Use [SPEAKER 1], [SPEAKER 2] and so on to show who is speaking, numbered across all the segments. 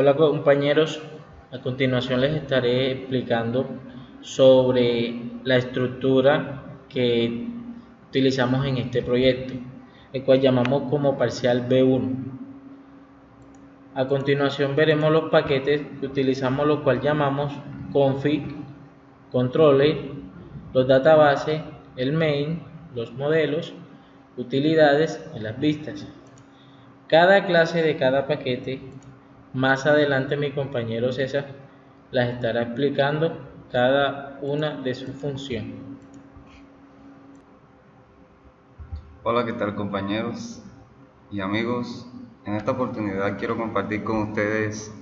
[SPEAKER 1] Hola compañeros, a continuación les estaré explicando sobre la estructura que utilizamos en este proyecto, el cual llamamos como parcial B1. A continuación veremos los paquetes que utilizamos, los cual llamamos config, controller, los databases, el main, los modelos, utilidades y las vistas. Cada clase de cada paquete, más adelante mi compañero César las estará explicando cada una de su función.
[SPEAKER 2] Hola, ¿qué tal compañeros y amigos? En esta oportunidad quiero compartir con ustedes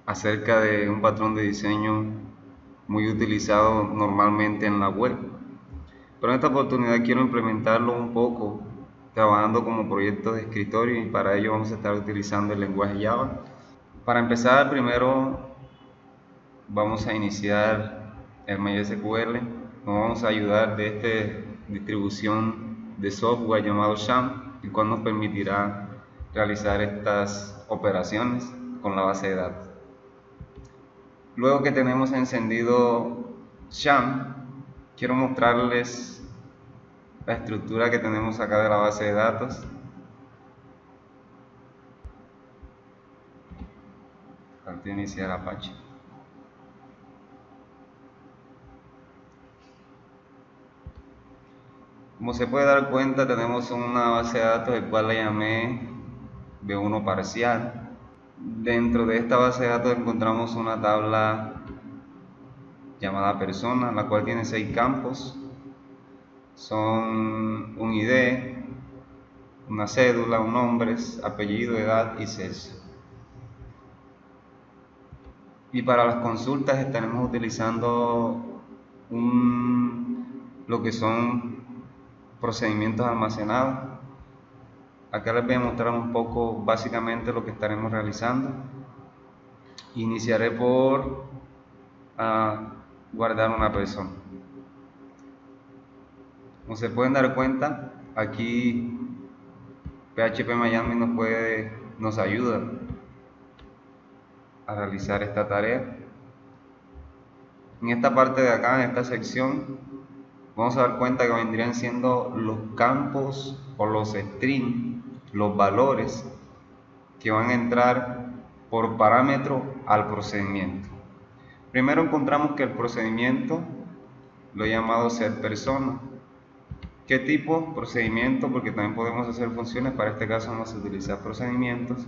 [SPEAKER 2] acerca de un patrón de diseño muy utilizado normalmente en la web. Pero en esta oportunidad quiero implementarlo un poco trabajando como proyecto de escritorio, y para ello vamos a estar utilizando el lenguaje Java. Para empezar, primero vamos a iniciar el MySQL. Nos vamos a ayudar de esta distribución de software llamado Sham, el cual nos permitirá realizar estas operaciones con la base de datos. Luego que tenemos encendido Sham, quiero mostrarles la estructura que tenemos acá de la base de datos. Antes de iniciar Apache. Como se puede dar cuenta, tenemos una base de datos el cual la llamé B1 parcial. Dentro de esta base de datos encontramos una tabla llamada persona, la cual tiene 6 campos. Son un ID, una cédula, un nombre, apellido, edad y sexo. Y para las consultas estaremos utilizando lo que son procedimientos almacenados. Acá les voy a mostrar un poco básicamente lo que estaremos realizando. Iniciaré por guardar una persona. Como se pueden dar cuenta, aquí PHP Miami nos ayuda a realizar esta tarea. En esta parte de acá, en esta sección, vamos a dar cuenta que vendrían siendo los campos o los strings, los valores que van a entrar por parámetro al procedimiento. Primero encontramos que el procedimiento lo he llamado setPersona. ¿Qué tipo? Procedimiento, porque también podemos hacer funciones. Para este caso vamos a utilizar procedimientos.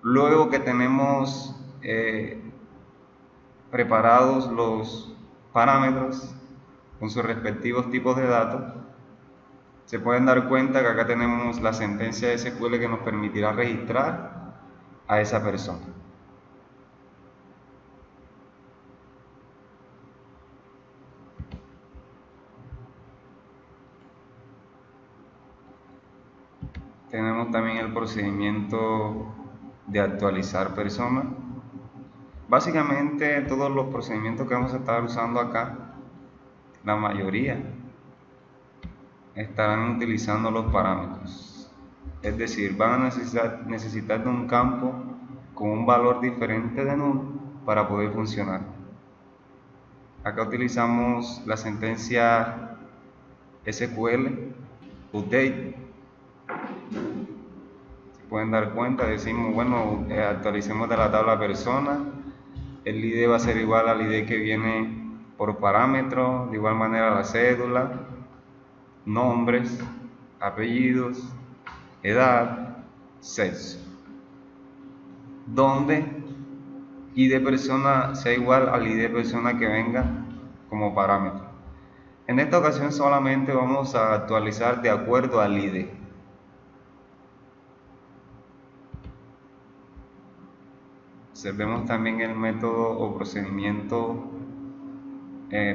[SPEAKER 2] Luego que tenemos preparados los parámetros con sus respectivos tipos de datos, se pueden dar cuenta que acá tenemos la sentencia de SQL que nos permitirá registrar a esa persona. Tenemos también el procedimiento de actualizar persona. Básicamente todos los procedimientos que vamos a estar usando acá, la mayoría estarán utilizando los parámetros, es decir, van a necesitar de un campo con un valor diferente de null para poder funcionar. Acá utilizamos la sentencia SQL update. Se pueden dar cuenta, decimos, bueno, actualicemos de la tabla persona. El ID va a ser igual al ID que viene por parámetro, de igual manera la cédula, nombres, apellidos, edad, sexo, donde ID persona sea igual al ID persona que venga como parámetro. En esta ocasión solamente vamos a actualizar de acuerdo al ID. Observemos también el método o procedimiento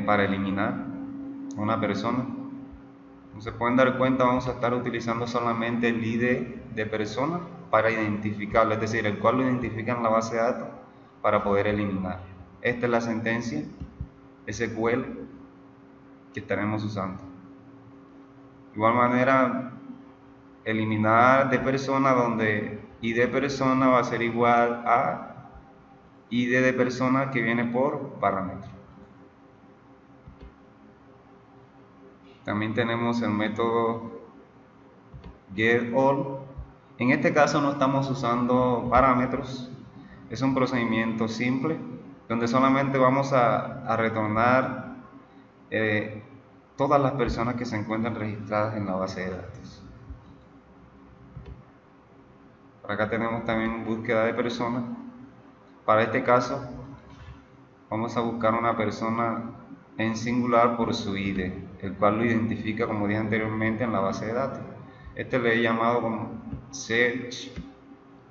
[SPEAKER 2] para eliminar a una persona. Como se pueden dar cuenta, vamos a estar utilizando solamente el ID de persona para identificarlo, es decir, el cual lo identifica en la base de datos para poder eliminar. Esta es la sentencia SQL que estaremos usando. De igual manera, eliminar de persona, donde ID persona va a ser igual a ID de persona que viene por parámetro. También tenemos el método getAll. En este caso no estamos usando parámetros, es un procedimiento simple donde solamente vamos a retornar todas las personas que se encuentran registradas en la base de datos. Por acá tenemos también búsqueda de personas. Para este caso vamos a buscar una persona en singular por su ID, el cual lo identifica, como dije anteriormente, en la base de datos. Este le he llamado como search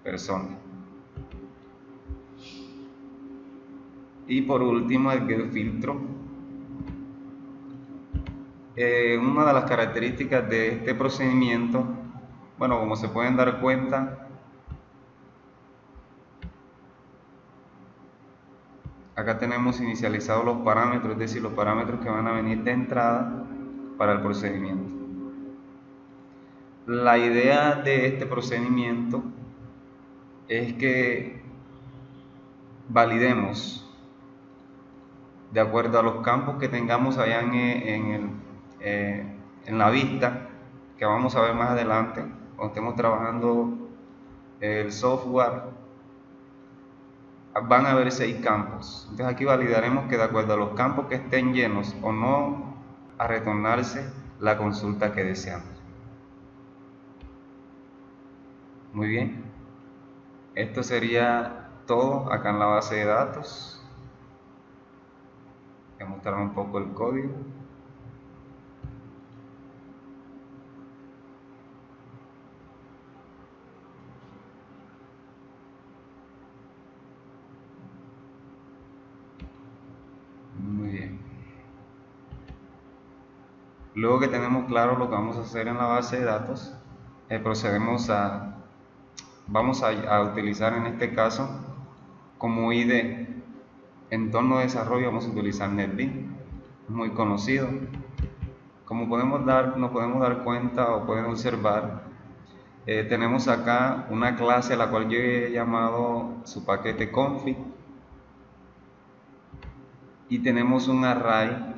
[SPEAKER 2] persona. Y por último el getFiltro. Una de las características de este procedimiento, bueno, como se pueden dar cuenta, acá tenemos inicializados los parámetros, es decir, los parámetros que van a venir de entrada para el procedimiento. La idea de este procedimiento es que validemos de acuerdo a los campos que tengamos allá en la vista, que vamos a ver más adelante cuando estemos trabajando el software. Van a haber 6 campos. Entonces aquí validaremos que de acuerdo a los campos que estén llenos o no, a retornarse la consulta que deseamos. Muy bien, esto sería todo acá en la base de datos. Voy a mostrar un poco el código. Muy bien. Luego que tenemos claro lo que vamos a hacer en la base de datos, procedemos vamos a utilizar en este caso como ID entorno de desarrollo, vamos a utilizar NetBeans, muy conocido. Como nos podemos dar cuenta o pueden observar, tenemos acá una clase a la cual yo he llamado su paquete config, y tenemos un array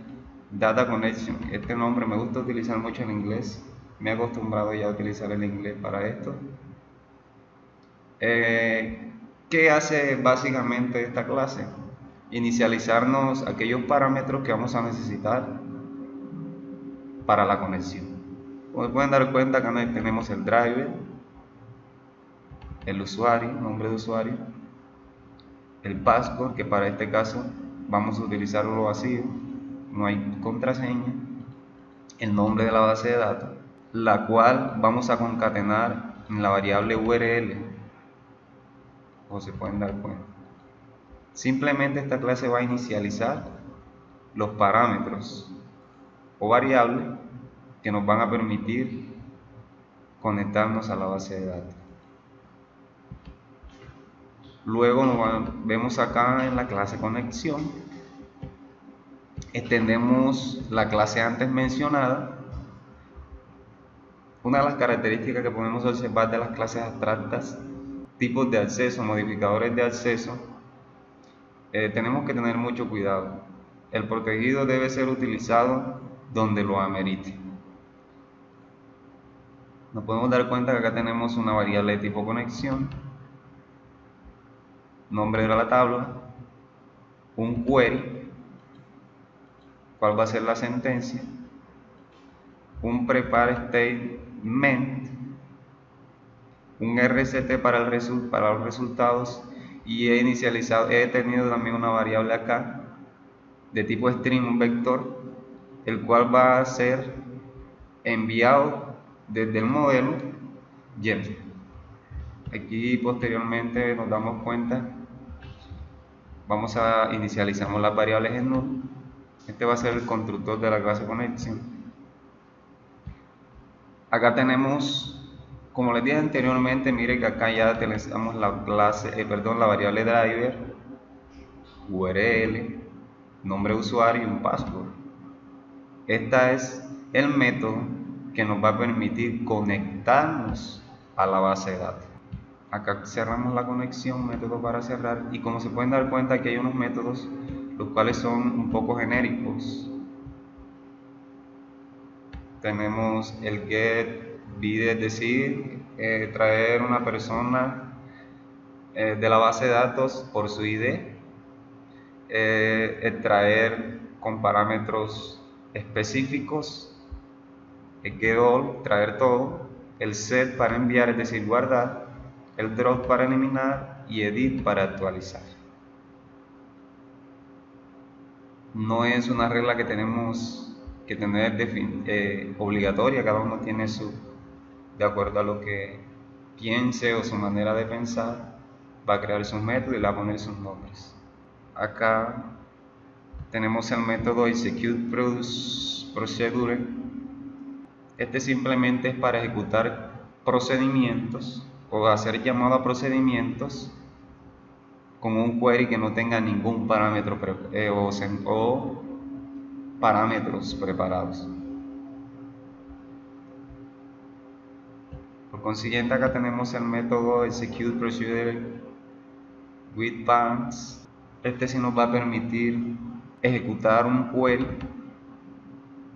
[SPEAKER 2] data connection. Este nombre me gusta utilizar mucho en inglés, me he acostumbrado ya a utilizar el inglés para esto. ¿Qué hace básicamente esta clase? Inicializarnos aquellos parámetros que vamos a necesitar para la conexión. Como se pueden dar cuenta, acá tenemos el driver, el usuario, nombre de usuario, el password, que para este caso vamos a utilizarlo vacío, no hay contraseña, el nombre de la base de datos, la cual vamos a concatenar en la variable URL, como se pueden dar cuenta. Simplemente esta clase va a inicializar los parámetros o variables que nos van a permitir conectarnos a la base de datos. Luego vemos acá en la clase conexión, extendemos la clase antes mencionada. Una de las características que podemos observar de las clases abstractas, tipos de acceso, modificadores de acceso, tenemos que tener mucho cuidado. El protegido debe ser utilizado donde lo amerite. Nos podemos dar cuenta que acá tenemos una variable de tipo conexión, nombre de la tabla, un query, cuál va a ser la sentencia, un prepare statement, un RCT para los resultados, y he tenido también una variable acá de tipo string, un vector, el cual va a ser enviado desde el modelo get. Aquí posteriormente nos damos cuenta, inicializamos las variables en null. Este va a ser el constructor de la clase connection. Acá tenemos, como les dije anteriormente, mire que acá ya utilizamos la variable driver, URL, nombre de usuario y un password. Este es el método que nos va a permitir conectarnos a la base de datos. Acá cerramos la conexión, método para cerrar, y como se pueden dar cuenta aquí hay unos métodos los cuales son un poco genéricos. Tenemos el get, bid, es decir, traer una persona de la base de datos por su ID, traer con parámetros específicos, el get all, traer todo, el set para enviar, es decir, guardar, el drop para eliminar y edit para actualizar. No es una regla que tenemos que tener obligatoria, cada uno tiene su, de acuerdo a lo que piense o su manera de pensar, va a crear sus métodos y le va a poner sus nombres. Acá tenemos el método execute procedure. Este simplemente es para ejecutar procedimientos o hacer llamado a procedimientos con un query que no tenga ningún parámetro o parámetros preparados. Por consiguiente, acá tenemos el método execute procedure with params. Este sí nos va a permitir ejecutar un query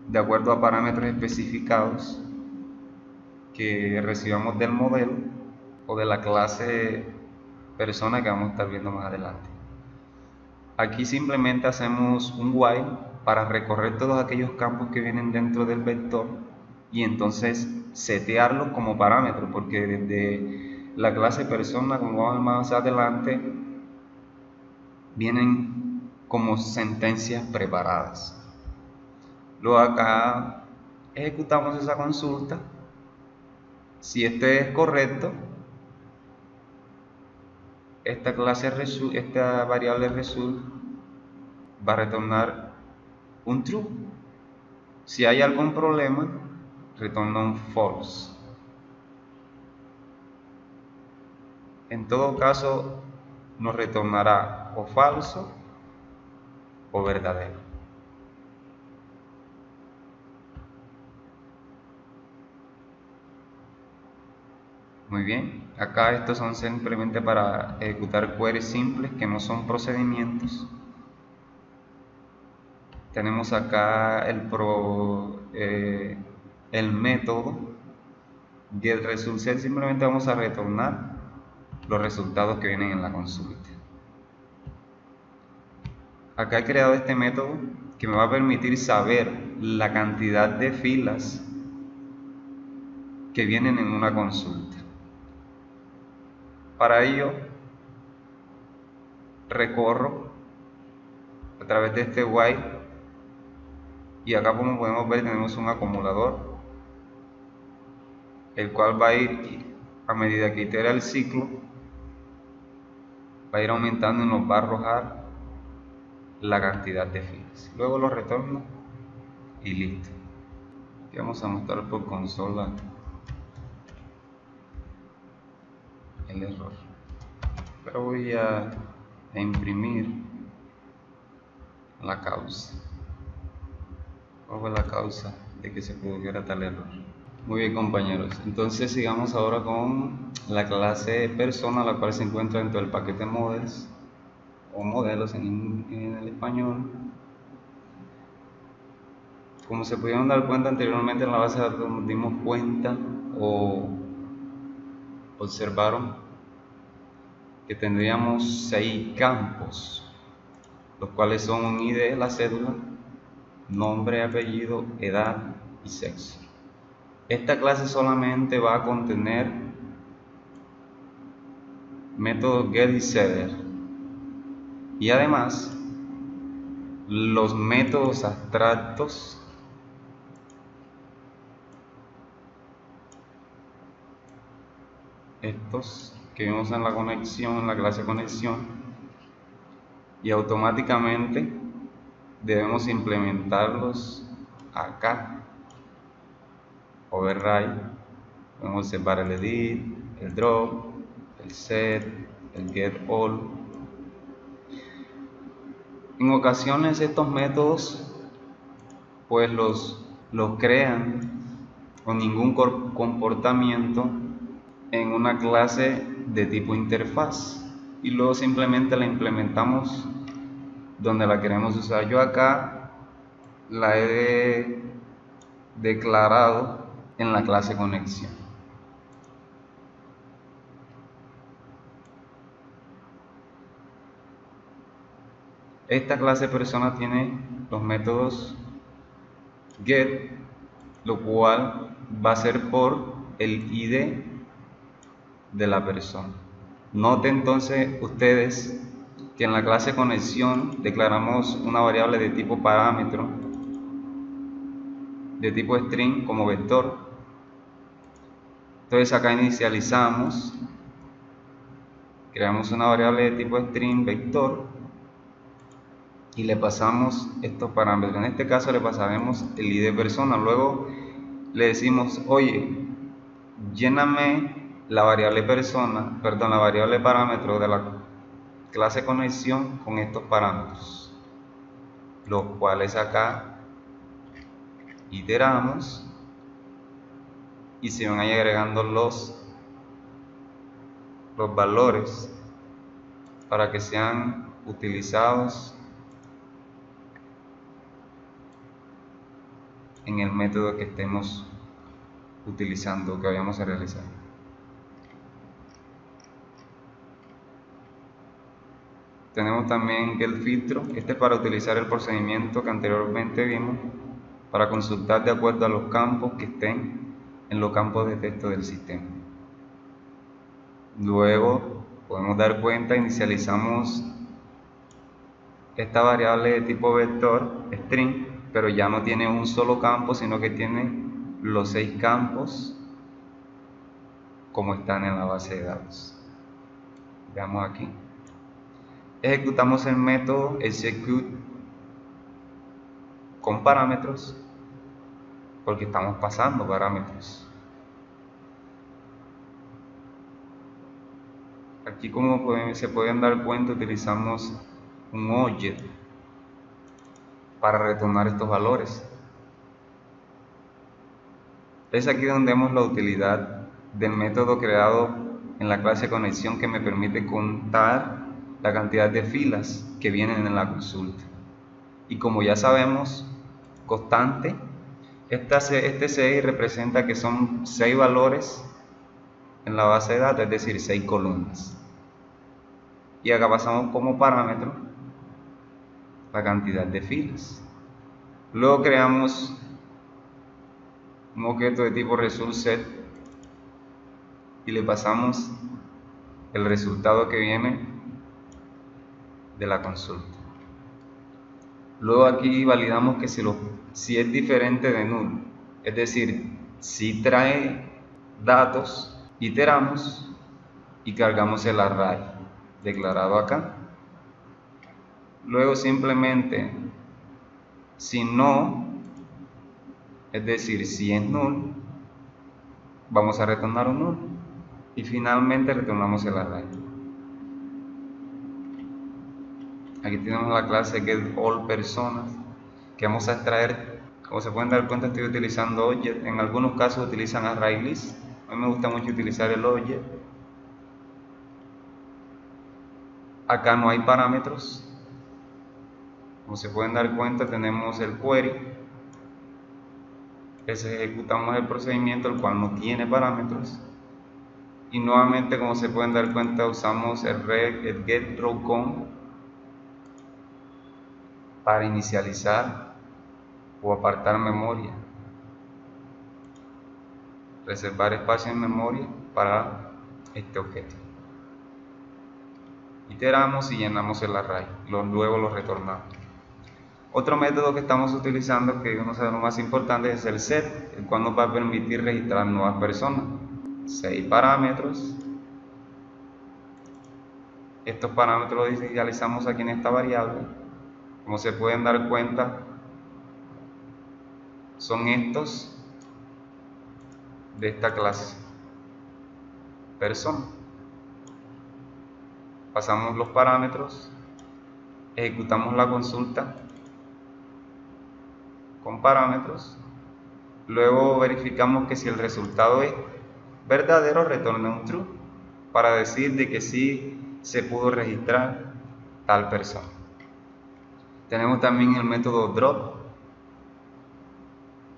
[SPEAKER 2] de acuerdo a parámetros especificados que recibamos del modelo o de la clase persona que vamos a estar viendo más adelante. Aquí simplemente hacemos un while para recorrer todos aquellos campos que vienen dentro del vector y entonces setearlos como parámetros, porque desde la clase persona, como vamos más adelante, vienen como sentencias preparadas. Luego acá ejecutamos esa consulta. Si este es correcto, esta variable result va a retornar un true. Si hay algún problema, retorna un false. En todo caso, nos retornará o falso o verdadero. Muy bien, acá estos son simplemente para ejecutar queries simples que no son procedimientos. Tenemos acá el método getResultSet. Simplemente vamos a retornar los resultados que vienen en la consulta. Acá he creado este método que me va a permitir saber la cantidad de filas que vienen en una consulta. Para ello, recorro a través de este while y acá, como podemos ver, tenemos un acumulador, el cual va a ir, a medida que itera el ciclo, va a ir aumentando y nos va a arrojar la cantidad de filas. Luego lo retorno y listo. Aquí vamos a mostrar por consola el error, pero voy a imprimir la causa. ¿Cuál fue la causa de que se produjera tal error? Muy bien, compañeros, entonces sigamos ahora con la clase persona, la cual se encuentra dentro del paquete models o modelos en el español. Como se pudieron dar cuenta anteriormente, en la base de datos nos dimos cuenta o observaron que tendríamos 6 campos, los cuales son un ID, la cédula, nombre, apellido, edad y sexo. Esta clase solamente va a contener métodos get y setter, y además los métodos abstractos estos que vimos en la conexión, en la clase conexión, y automáticamente debemos implementarlos acá. Override, podemos observar el edit, el drop, el set, el get all. En ocasiones estos métodos pues los crean con ningún comportamiento en una clase de tipo interfaz y luego simplemente la implementamos donde la queremos usar. Yo acá la he declarado en la clase conexión. Esta clase persona tiene los métodos get, lo cual va a ser por el ID de la persona. Note entonces ustedes que en la clase conexión declaramos una variable de tipo parámetro, de tipo string como vector. Entonces acá inicializamos, creamos una variable de tipo string vector y le pasamos estos parámetros. En este caso le pasaremos el ID persona. Luego le decimos, oye, lléname la variable persona, perdón, la variable parámetro de la clase conexión con estos parámetros, los cuales acá iteramos y se van a ir agregando los valores para que sean utilizados en el método que estemos utilizando, que vayamos a realizar. Tenemos también el filtro, este es para utilizar el procedimiento que anteriormente vimos para consultar de acuerdo a los campos que estén en los campos de texto del sistema. Luego podemos dar cuenta, inicializamos esta variable de tipo vector, string, pero ya no tiene un solo campo, sino que tiene los 6 campos como están en la base de datos. Veamos aquí. Ejecutamos el método execute con parámetros porque estamos pasando parámetros. Aquí, como se pueden dar cuenta, utilizamos un object para retornar estos valores. Es aquí donde vemos la utilidad del método creado en la clase conexión, que me permite contar la cantidad de filas que vienen en la consulta. Y como ya sabemos, constante, este 6 representa que son 6 valores en la base de datos, es decir, 6 columnas. Y acá pasamos como parámetro la cantidad de filas. Luego creamos un objeto de tipo resultSet y le pasamos el resultado que viene de la consulta. Luego aquí validamos que si es diferente de null, es decir, si trae datos, iteramos y cargamos el array declarado acá. Luego simplemente, si no, es decir, si es null, vamos a retornar un null y finalmente retornamos el array. Aquí tenemos la clase getAllPersonas que vamos a extraer. Como se pueden dar cuenta, estoy utilizando object. En algunos casos utilizan ArrayList. A mí me gusta mucho utilizar el object. Acá no hay parámetros. Como se pueden dar cuenta, tenemos el query. Ejecutamos el procedimiento, el cual no tiene parámetros. Y nuevamente, como se pueden dar cuenta, usamos el getRowCount para inicializar o apartar memoria, reservar espacio en memoria para este objeto. Iteramos y llenamos el array, luego lo retornamos. Otro método que estamos utilizando, que uno de los más importantes, es el set, el cual nos va a permitir registrar nuevas personas. 6 parámetros. Estos parámetros los inicializamos aquí en esta variable. Como se pueden dar cuenta, son estos de esta clase persona. Pasamos los parámetros, ejecutamos la consulta con parámetros, luego verificamos que si el resultado es verdadero, retorna un true, para decir de que sí se pudo registrar tal persona. Tenemos también el método drop,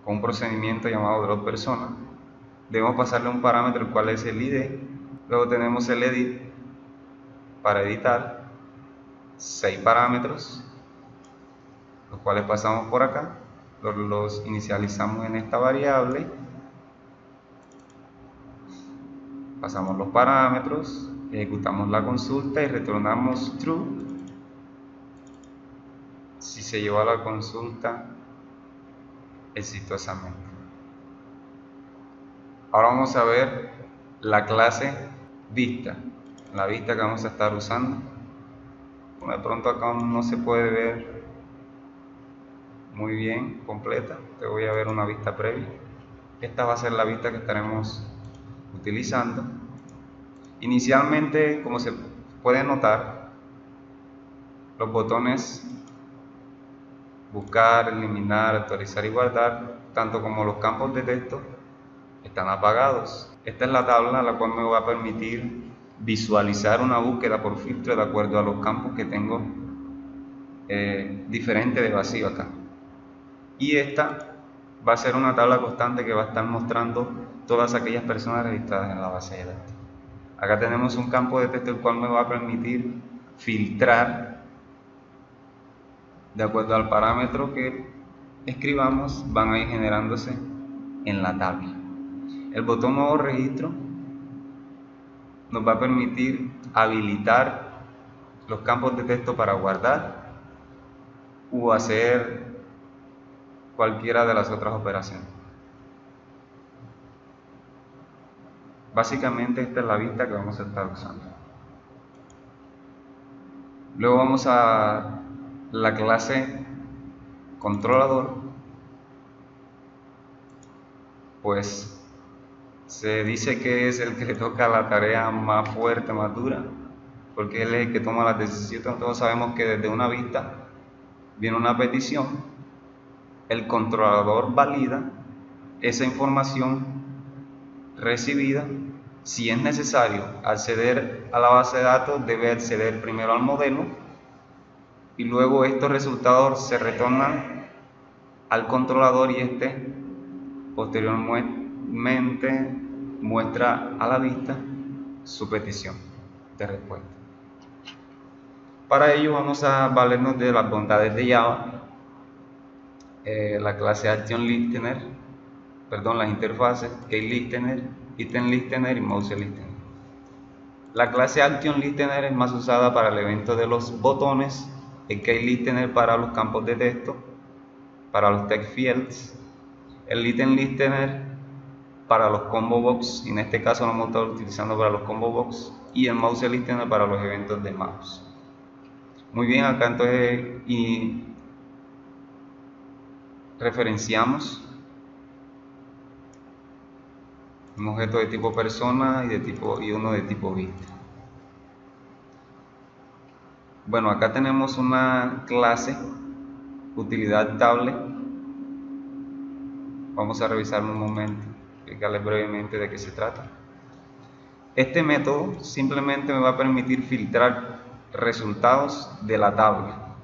[SPEAKER 2] con un procedimiento llamado drop persona. Debemos pasarle un parámetro el cual es el ID. Luego tenemos el edit para editar 6 parámetros, los cuales pasamos por acá, los inicializamos en esta variable, pasamos los parámetros, ejecutamos la consulta y retornamos true si se llevó a la consulta exitosamente. Ahora vamos a ver la clase vista, la vista que vamos a estar usando. De pronto acá no se puede ver muy bien completa, te voy a ver una vista previa. Esta va a ser la vista que estaremos utilizando. Inicialmente, como se puede notar, los botones buscar, eliminar, actualizar y guardar, tanto como los campos de texto, están apagados. Esta es la tabla la cual me va a permitir visualizar una búsqueda por filtro de acuerdo a los campos que tengo diferente de vacío acá. Y esta va a ser una tabla constante que va a estar mostrando todas aquellas personas registradas en la base de datos. Acá tenemos un campo de texto el cual me va a permitir filtrar de acuerdo al parámetro que escribamos, van a ir generándose en la tabla. El botón nuevo registro nos va a permitir habilitar los campos de texto para guardar o hacer cualquiera de las otras operaciones. Básicamente esta es la vista que vamos a estar usando. Luego vamos a la clase controlador. Pues se dice que es el que le toca la tarea más fuerte, más dura, porque él es el que toma las decisiones. Todos sabemos que desde una vista viene una petición, el controlador valida esa información recibida. Si es necesario acceder a la base de datos, debe acceder primero al modelo y luego estos resultados se retornan al controlador y este posteriormente muestra a la vista su petición de respuesta. Para ello vamos a valernos de las bondades de Java, la clase Action Listener, las interfaces Case Listener, Item Listener y Mouse Listener. La clase Action Listener es más usada para el evento de los botones, el Case Listener para los campos de texto, para los text fields, el Item Listener para los combo box, y en este caso lo vamos a estar utilizando para los combo box, y el Mouse Listener para los eventos de mouse. Muy bien, acá entonces referenciamos un objeto de tipo persona y uno de tipo vista. Bueno, acá tenemos una clase utilidad table. Vamos a revisar un momento, explicarles brevemente de qué se trata. Este método simplemente me va a permitir filtrar resultados de la tabla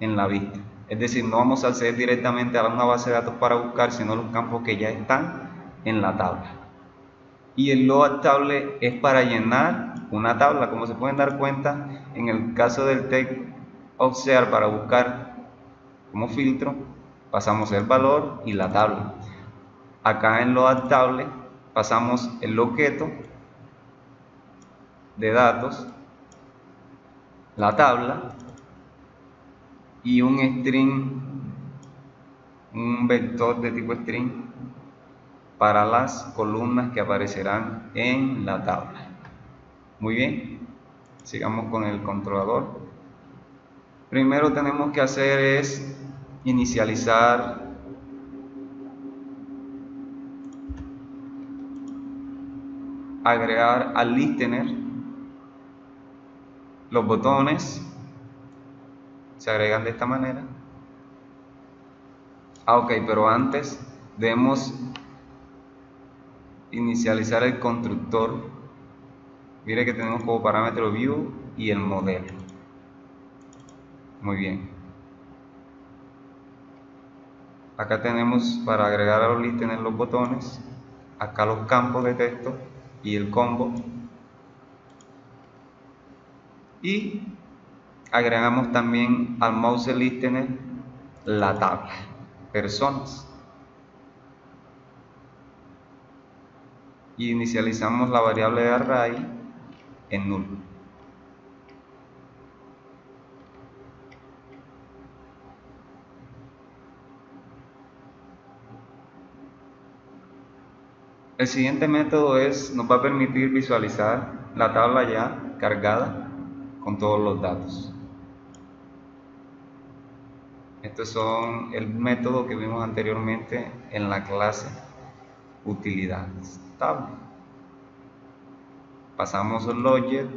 [SPEAKER 2] en la vista. Es decir, no vamos a acceder directamente a una base de datos para buscar, sino los campos que ya están en la tabla. Y el load table es para llenar una tabla. Como se pueden dar cuenta, en el caso del text observe para buscar como filtro, pasamos el valor y la tabla. Acá en load table pasamos el objeto de datos, la tabla y un string, un vector de tipo string para las columnas que aparecerán en la tabla. Muy bien, sigamos con el controlador. Primero tenemos que hacer es inicializar agregar al listener los botones. Se agregan de esta manera. Ok, pero antes debemos inicializar el constructor Mire que tenemos como parámetro view y el modelo. Muy bien. Acá tenemos para agregar a los listeners los botones, acá los campos de texto y el combo. Y agregamos también al mouse listener la tabla, personas. Y inicializamos la variable de array en null. El siguiente método nos va a permitir visualizar la tabla ya cargada con todos los datos. Estos son el método que vimos anteriormente en la clase utilidades tabla. Pasamos el logger,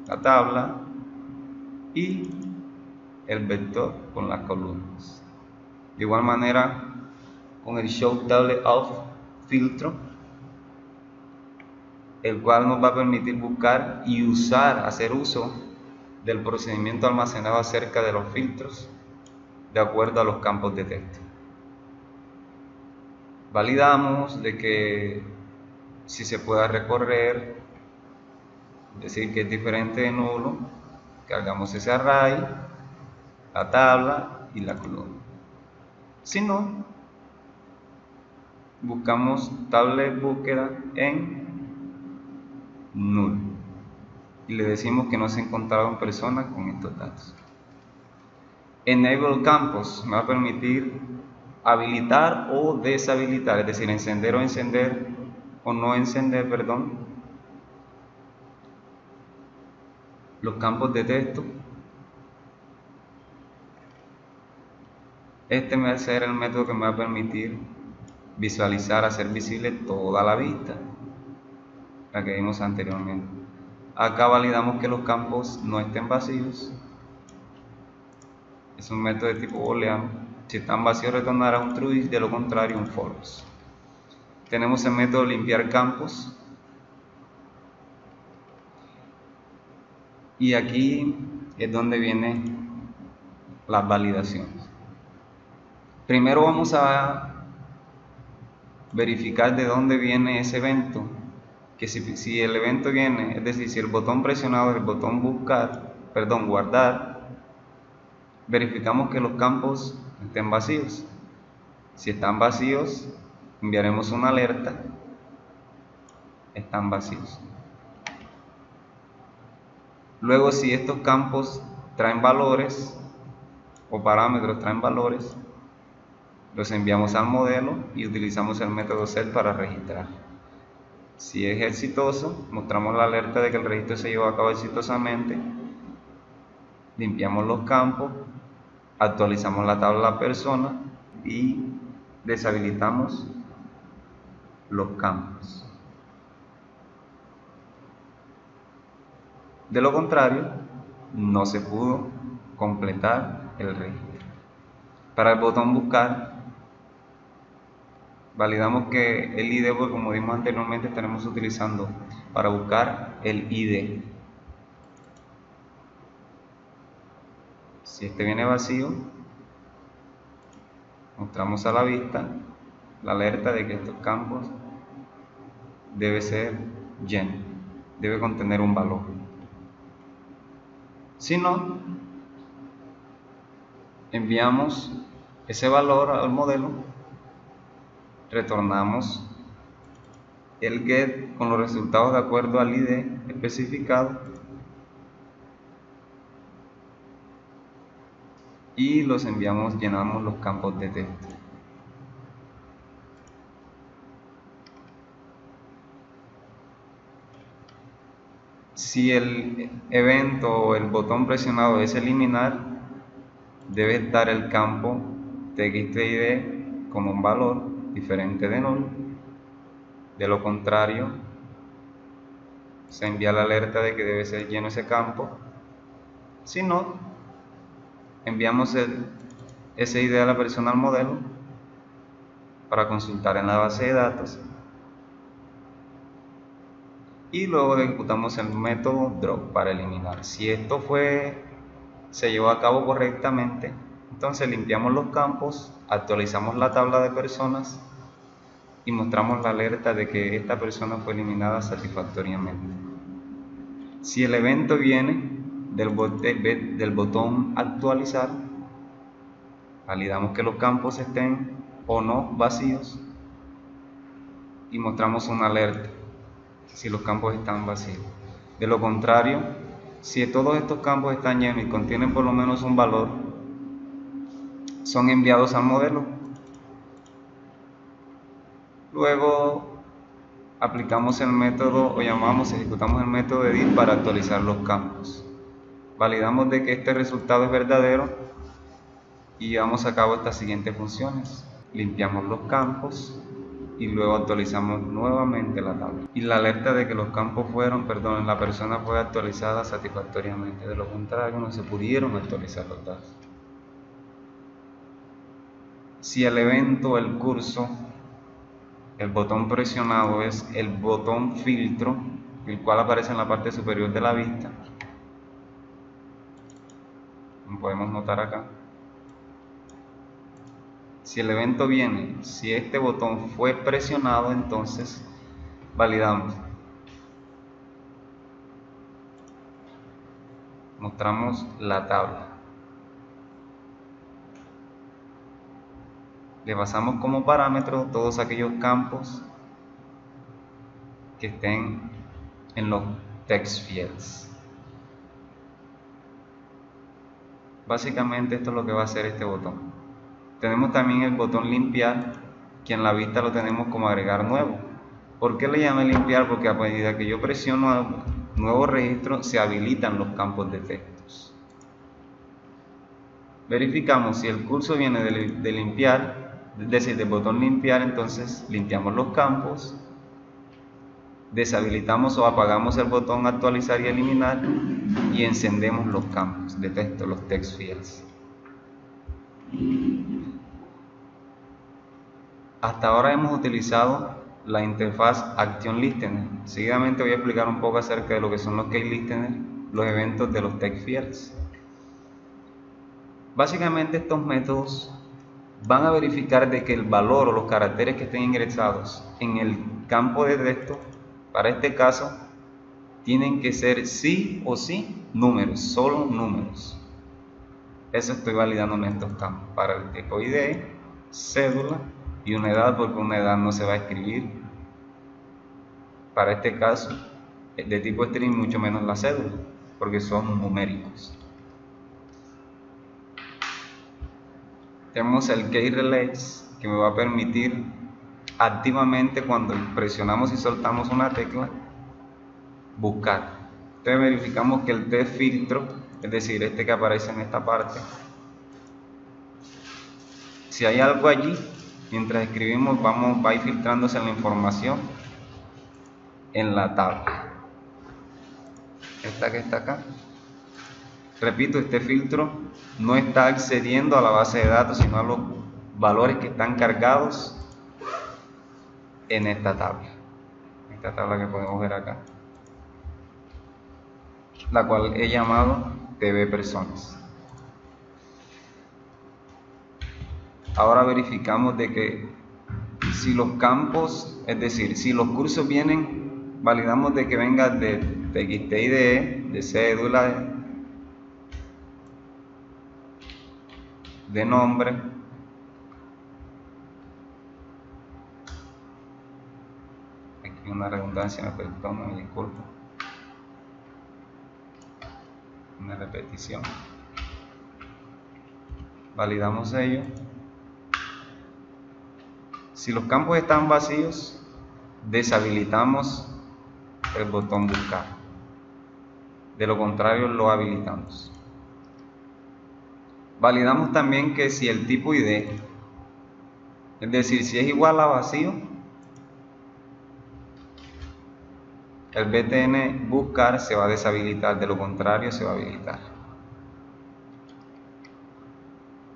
[SPEAKER 2] la tabla y el vector con las columnas. De igual manera, con el show table of filtro, el cual nos va a permitir buscar y hacer uso del procedimiento almacenado acerca de los filtros de acuerdo a los campos de texto. Validamos de que si se pueda recorrer, es decir, que es diferente de nulo, cargamos ese array, la tabla y la columna. Si no, buscamos tabla de búsqueda en null y le decimos que no se encontraron personas con estos datos. Enable campos me va a permitir habilitar o deshabilitar, es decir, encender o no encender, los campos de texto. Este va a ser el método que me va a permitir visualizar, hacer visible toda la vista, la que vimos anteriormente. Acá validamos que los campos no estén vacíos. Es un método de tipo booleano. Si están vacíos retornará un true y de lo contrario un false. Tenemos el método limpiar campos. Y aquí es donde vienen las validaciones. Primero vamos a verificar de dónde viene ese evento. Que si el evento viene, es decir, si el botón presionado es el botón guardar, verificamos que los campos estén vacíos. Si están vacíos, enviaremos una alerta, están vacíos. Luego, si estos campos traen valores o parámetros traen valores, los enviamos al modelo y utilizamos el método set para registrar. Si es exitoso, mostramos la alerta de que el registro se llevó a cabo exitosamente, limpiamos los campos, actualizamos la tabla de la persona y deshabilitamos los campos. De lo contrario, no se pudo completar el registro. Para el botón buscar, validamos que el ID, pues como vimos anteriormente, estaremos utilizando para buscar el ID. Si este viene vacío, mostramos a la vista la alerta de que estos campos debe ser lleno, debe contener un valor. Si no, enviamos ese valor al modelo, retornamos el get con los resultados de acuerdo al ID especificado y los enviamos, llenamos los campos de texto. Si el evento o el botón presionado es eliminar, debe estar el campo TXTID con un valor diferente de null. De lo contrario, se envía la alerta de que debe ser lleno ese campo. Si no, enviamos ese ID a la persona al modelo para consultar en la base de datos y luego ejecutamos el método drop para eliminar. Si esto se llevó a cabo correctamente, entonces limpiamos los campos, actualizamos la tabla de personas y mostramos la alerta de que esta persona fue eliminada satisfactoriamente. Si el evento viene del botón actualizar, validamos que los campos estén o no vacíos y mostramos una alerta si los campos están vacíos. De lo contrario, si todos estos campos están llenos y contienen por lo menos un valor, son enviados al modelo. Luego aplicamos el método ejecutamos el método edit para actualizar los campos. Validamos de que este resultado es verdadero y llevamos a cabo estas siguientes funciones. Limpiamos los campos y luego actualizamos nuevamente la tabla. Y la alerta de que los campos la persona fue actualizada satisfactoriamente. De lo contrario, no se pudieron actualizar los datos. Si el evento, el curso, el botón presionado es el botón filtro, el cual aparece en la parte superior de la vista, como podemos notar acá. Si el evento si este botón fue presionado, entonces validamos. Mostramos la tabla. Le pasamos como parámetro todos aquellos campos que estén en los text fields. Básicamente esto es lo que va a hacer este botón. Tenemos también el botón limpiar, que en la vista lo tenemos como agregar nuevo. ¿Por qué le llamé limpiar? Porque a medida que yo presiono nuevo registro, se habilitan los campos de textos. Verificamos si el curso viene de limpiar, es decir, del botón limpiar, entonces limpiamos los campos, deshabilitamos o apagamos el botón actualizar y eliminar y encendemos los campos de texto, los text fields. Hasta ahora hemos utilizado la interfaz Action Listener. Seguidamente voy a explicar un poco acerca de lo que son los Case Listener, los eventos de los text fields. Básicamente estos métodos van a verificar de que el valor o los caracteres que estén ingresados en el campo de texto, para este caso, tienen que ser sí o sí números, solo números. Eso estoy validando en estos campos, para el tipo ID, cédula y una edad, porque una edad no se va a escribir. Para este caso, de tipo string, mucho menos la cédula, porque son numéricos. Tenemos el Case Relays, que me va a permitir activamente, cuando presionamos y soltamos una tecla, buscar. Entonces verificamos que el test filtro, es decir, este que aparece en esta parte, si hay algo allí, mientras escribimos va a ir filtrándose la información en la tabla. Esta que está acá. Repito, este filtro no está accediendo a la base de datos, sino a los valores que están cargados en esta tabla. Esta tabla que podemos ver acá, la cual he llamado TV Personas. Ahora verificamos de que si los campos, es decir, si los cursos vienen, validamos de que venga de TXT-IDE, de cédula, de nombre, aquí una redundancia, me perdono, me disculpo, una repetición. Validamos ello. Si los campos están vacíos, deshabilitamos el botón buscar. De lo contrario, lo habilitamos. Validamos también que si el tipo ID, es decir, si es igual a vacío, el btn buscar se va a deshabilitar, de lo contrario se va a habilitar.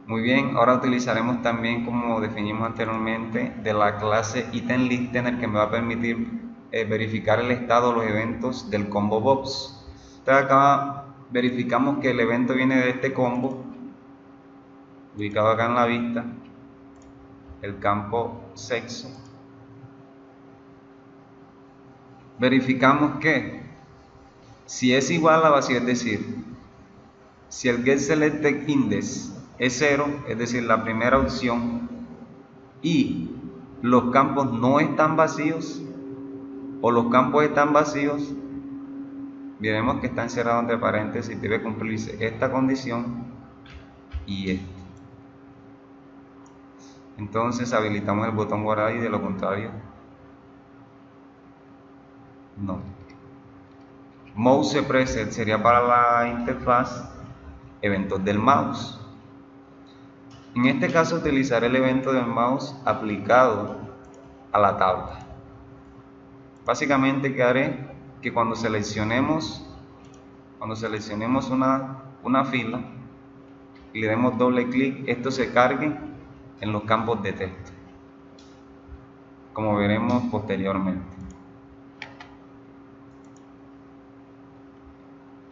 [SPEAKER 2] Muy bien, ahora utilizaremos también, como definimos anteriormente, de la clase Item Listener, que me va a permitir verificar el estado de los eventos del combo box. Entonces acá verificamos que el evento viene de este combo, ubicado acá en la vista, el campo sexo. Verificamos que si es igual a vacío, es decir, si el getSelectedIndex es 0, es decir, la primera opción, y los campos no están vacíos, o los campos están vacíos, veremos que está encerrado entre paréntesis, debe cumplirse esta condición y esta. Entonces habilitamos el botón guardar y de lo contrario, no. Mouse preset sería para la interfaz, eventos del mouse. En este caso utilizaré el evento del mouse aplicado a la tabla. Básicamente, ¿qué haré? Que cuando seleccionemos una fila y le demos doble clic, esto se cargue en los campos de texto, como veremos posteriormente.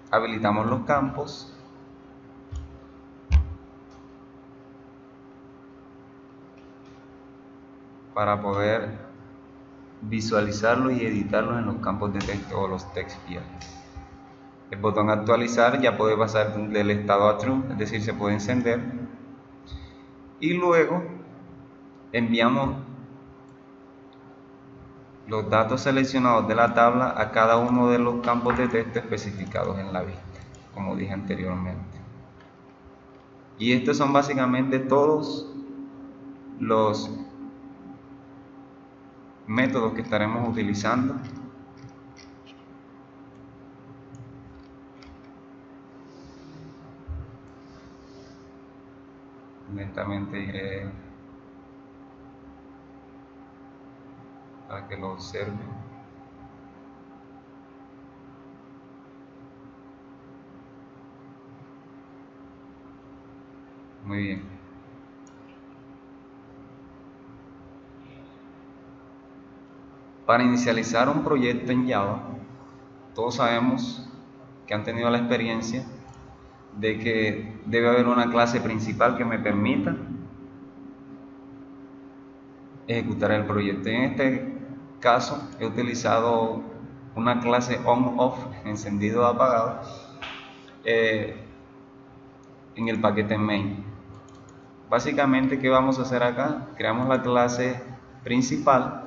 [SPEAKER 2] Habilitamos los campos. Para poder visualizarlos y editarlos en los campos de texto o los text fields. El botón actualizar ya puede pasar del estado a true, es decir, se puede encender. Y luego enviamos los datos seleccionados de la tabla a cada uno de los campos de texto especificados en la vista, como dije anteriormente. Y estos son básicamente todos los métodos que estaremos utilizando. Lentamente iré para que lo observen. Muy bien. Para inicializar un proyecto en Java, todos sabemos que han tenido la experiencia de que debe haber una clase principal que me permita ejecutar el proyecto. En este caso he utilizado una clase on-off, encendido o apagado, en el paquete main. Básicamente, ¿qué vamos a hacer acá? Creamos la clase principal,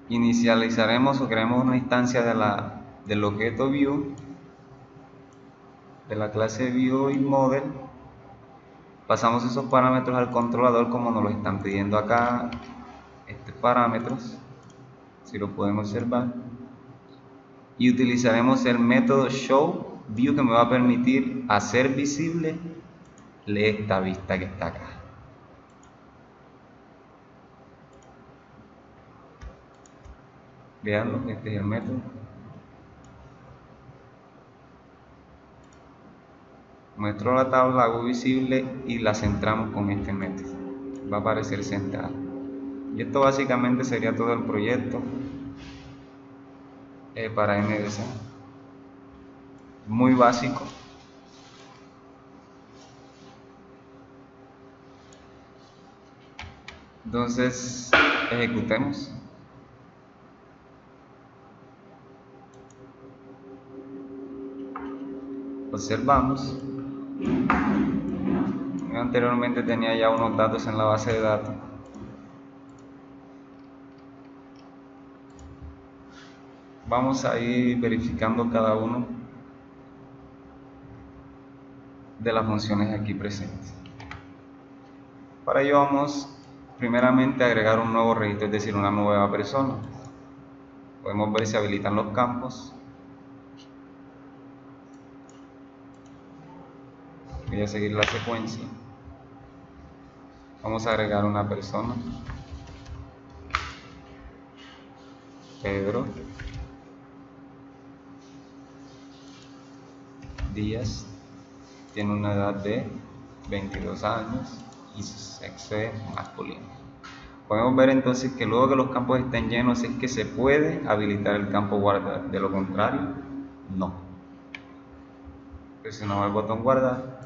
[SPEAKER 2] inicializaremos o creamos una instancia del objeto view, de la clase view y model. Pasamos esos parámetros al controlador como nos lo están pidiendo acá, estos parámetros, si lo pueden observar, y utilizaremos el método showView que me va a permitir hacer visible esta vista que está acá. Veanlo, este es el método. Muestro la tabla, hago visible y la centramos con este método. Va a aparecer centrado. Y esto básicamente sería todo el proyecto para NDC. Muy básico. Entonces, ejecutemos. Observamos. Yo anteriormente tenía ya unos datos en la base de datos. Vamos a ir verificando cada uno de las funciones aquí presentes. Para ello vamos primeramente a agregar un nuevo registro, es decir, una nueva persona. Podemos ver si habilitan los campos. Voy a seguir la secuencia. Vamos a agregar una persona. Pedro Díaz. Tiene una edad de 22 años y su sexo es masculino. Podemos ver entonces que luego que los campos estén llenos es que se puede habilitar el campo guardar. De lo contrario, no. Presionamos el botón guardar,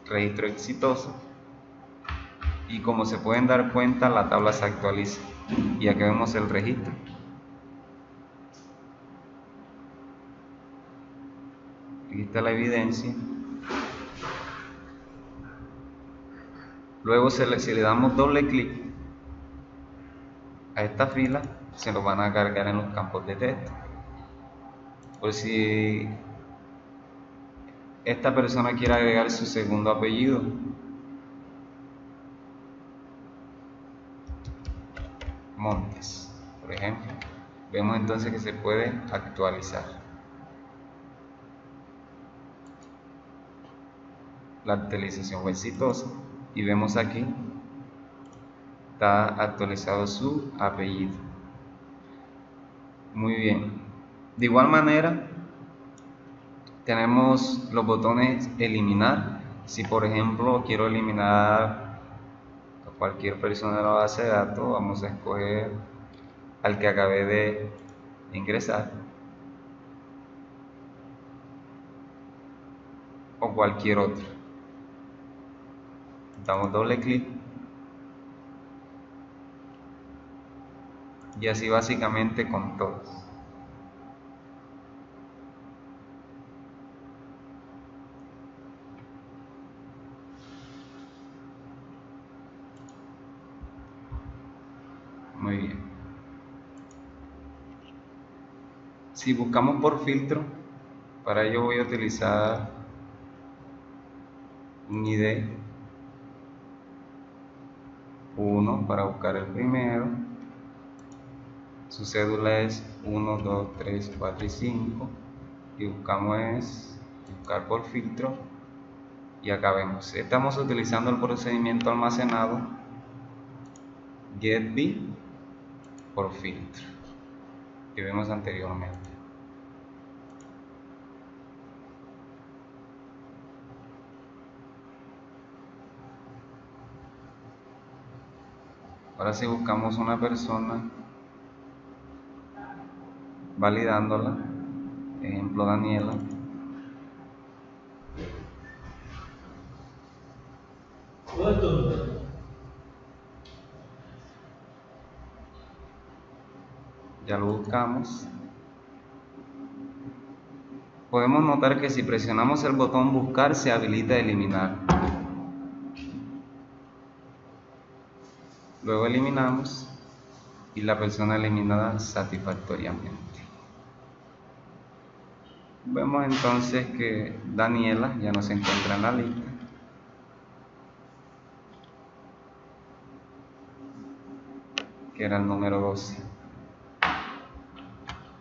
[SPEAKER 2] registro exitoso, y como se pueden dar cuenta, la tabla se actualiza y aquí vemos el registro. Aquí está la evidencia. Luego si le damos doble clic a esta fila, se nos van a cargar en los campos de texto. Por si esta persona quiere agregar su segundo apellido, Montes, por ejemplo, vemos entonces que se puede actualizar. La actualización fue exitosa y vemos aquí está actualizado su apellido. Muy bien. De igual manera tenemos los botones eliminar. Si por ejemplo quiero eliminar a cualquier persona de la base de datos, vamos a escoger al que acabé de ingresar o cualquier otro. Damos doble clic y así básicamente con todos. Muy bien. Si buscamos por filtro, para ello voy a utilizar un ID 1 para buscar el primero. Su cédula es 1, 2, 3, 4 y 5 y buscamos buscar por filtro y acá vemos, estamos utilizando el procedimiento almacenado getB por filtro que vimos anteriormente. Ahora si buscamos una persona validándola, ejemplo Daniela, ya lo buscamos. Podemos notar que si presionamos el botón buscar se habilita eliminar. Luego eliminamos y la persona eliminada satisfactoriamente. Vemos entonces que Daniela ya no se encuentra en la lista. Que era el número 12.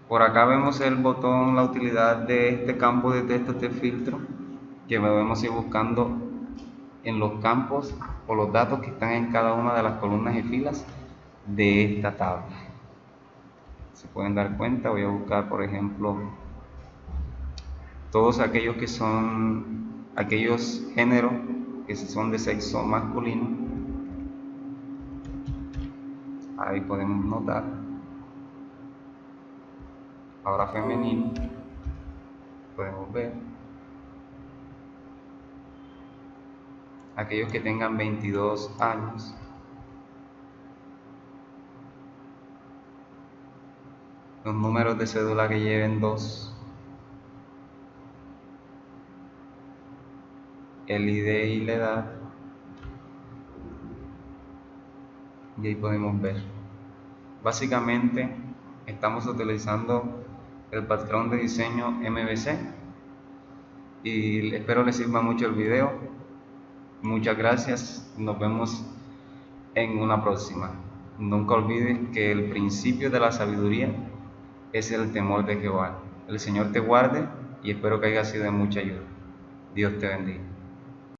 [SPEAKER 2] Por acá vemos el botón, la utilidad de este campo de texto, este filtro, que debemos ir buscando en los campos o los datos que están en cada una de las columnas y filas de esta tabla. Se pueden dar cuenta, voy a buscar por ejemplo todos aquellos que son aquellos géneros que son de sexo masculino. Ahí podemos notar. Ahora femenino, podemos ver aquellos que tengan 22 años, los números de cédula que lleven 2, el ID y la edad, y ahí podemos ver. Básicamente estamos utilizando el patrón de diseño MVC y espero les sirva mucho el video. Muchas gracias, nos vemos en una próxima. Nunca olvides que el principio de la sabiduría es el temor de Jehová. El Señor te guarde y espero que haya sido de mucha ayuda. Dios te bendiga.